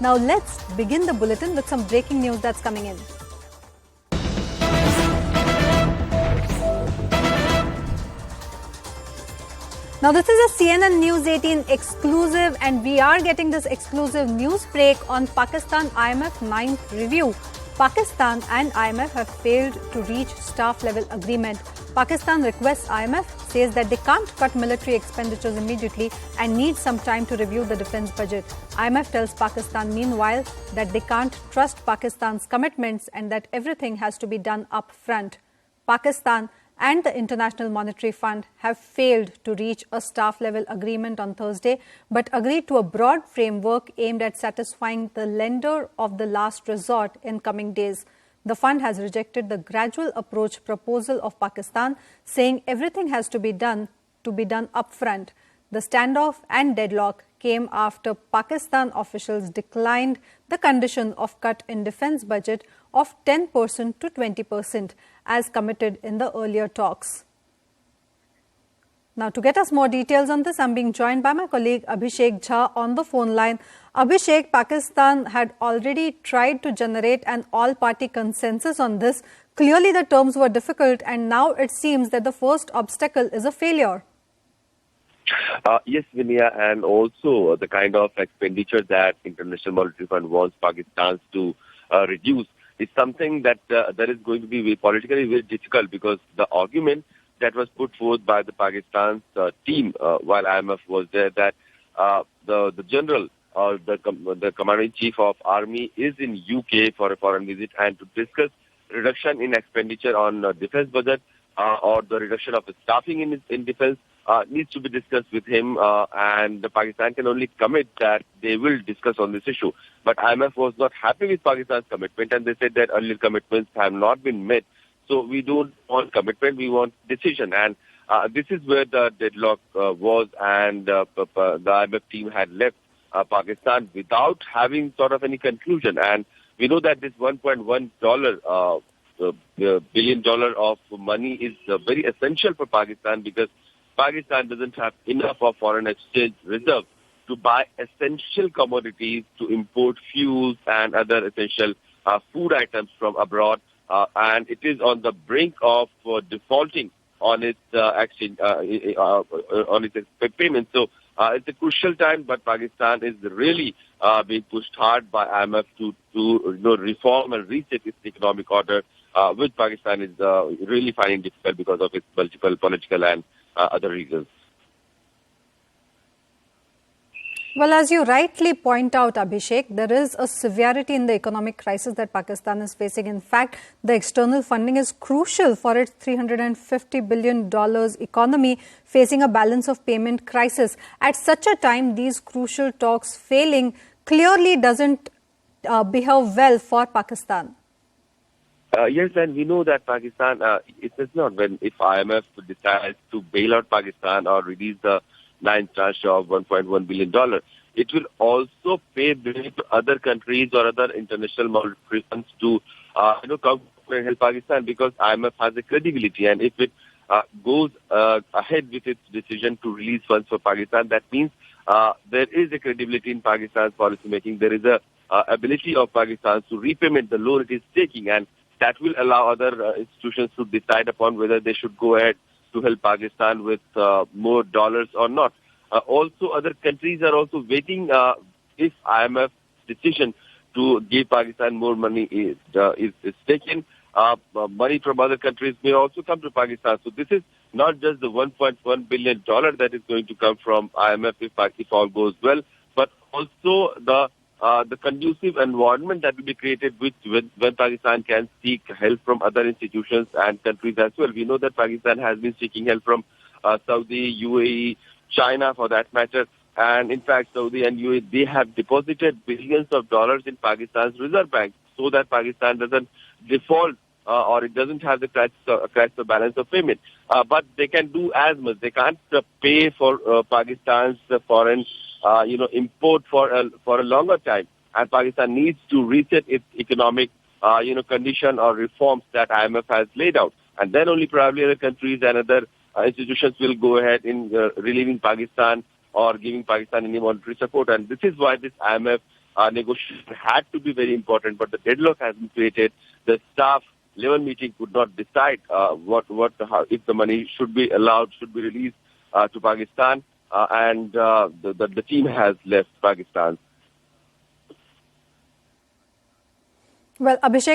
Now let's begin the bulletin with some breaking news that's coming in. Now this is a CNN News 18 exclusive, and we are getting this exclusive news break on Pakistan IMF 9th review. Pakistan and IMF have failed to reach staff level agreement. Pakistan requests IMF, says that they can't cut military expenditures immediately and need some time to review the defense budget. IMF tells Pakistan meanwhile that they can't trust Pakistan's commitments and that everything has to be done up front. Pakistan and the International Monetary Fund have failed to reach a staff-level agreement on Thursday, but agreed to a broad framework aimed at satisfying the lender of the last resort in coming days. The fund has rejected the gradual approach proposal of Pakistan, saying everything has to be done upfront. The standoff and deadlock came after Pakistan officials declined the condition of cut in defense budget of 10% to 20% as committed in the earlier talks. Now, to get us more details on this, I'm being joined by my colleague Abhishek Jha on the phone line. Abhishek, Pakistan had already tried to generate an all-party consensus on this. Clearly, the terms were difficult, and now it seems that the first obstacle is a failure. Yes, Vinaya, and also the kind of expenditure that International Monetary Fund wants Pakistan to reduce is something that is going to be politically very difficult, because the argument that was put forth by the Pakistan's team while IMF was there, that the general or the commander-in-chief of army is in UK for a foreign visit, and to discuss reduction in expenditure on defense budget or the reduction of the staffing in defense needs to be discussed with him, and the Pakistan can only commit that they will discuss on this issue. But IMF was not happy with Pakistan's commitment, and they said that earlier commitments have not been met. So we don't want commitment, we want decision. And this is where the deadlock was, and the IMF team had left Pakistan without having sort of any conclusion. And we know that this $1.1 billion of money is very essential for Pakistan, because Pakistan doesn't have enough of foreign exchange reserve to buy essential commodities, to import fuels and other essential food items from abroad. And it is on the brink of defaulting on its exchange, on its payments. So it's a crucial time, but Pakistan is really being pushed hard by IMF to reform and reset its economic order, which Pakistan is really finding difficult because of its multiple political and other reasons. Well, as you rightly point out, Abhishek, there is a severity in the economic crisis that Pakistan is facing. In fact, the external funding is crucial for its $350 billion economy facing a balance of payment crisis. At such a time, these crucial talks failing clearly doesn't behave well for Pakistan. Yes, and we know that Pakistan, it is not if IMF decides to bail out Pakistan or release the ninth tranche of $1.1 billion, it will also pay bills to other countries or other international monetary funds to come and help Pakistan, because IMF has a credibility, and if it goes ahead with its decision to release funds for Pakistan, that means there is a credibility in Pakistan's policy making. There is a ability of Pakistan to repayment the loan it is taking, and that will allow other institutions to decide upon whether they should go ahead to help Pakistan with more dollars or not. Also, other countries are also waiting if IMF decision to give Pakistan more money is taken. Money from other countries may also come to Pakistan. So this is not just the $1.1 billion that is going to come from IMF if all goes well, but also the conducive environment that will be created when Pakistan can seek help from other institutions and countries as well. We know that Pakistan has been seeking help from Saudi, UAE, China for that matter. And in fact, Saudi and UAE, they have deposited billions of dollars in Pakistan's reserve bank so that Pakistan doesn't default or it doesn't have the crash the balance of payment. But they can do as much. They can't pay for Pakistan's foreign import for a longer time. And Pakistan needs to reset its economic condition or reforms that IMF has laid out. And then only probably other countries and other institutions will go ahead in relieving Pakistan or giving Pakistan any monetary support. And this is why this IMF negotiation had to be very important, but the deadlock has been created. The staff level meeting could not decide if the money should be allowed, should be released to Pakistan, and the team has left Pakistan. Well, Abhishek,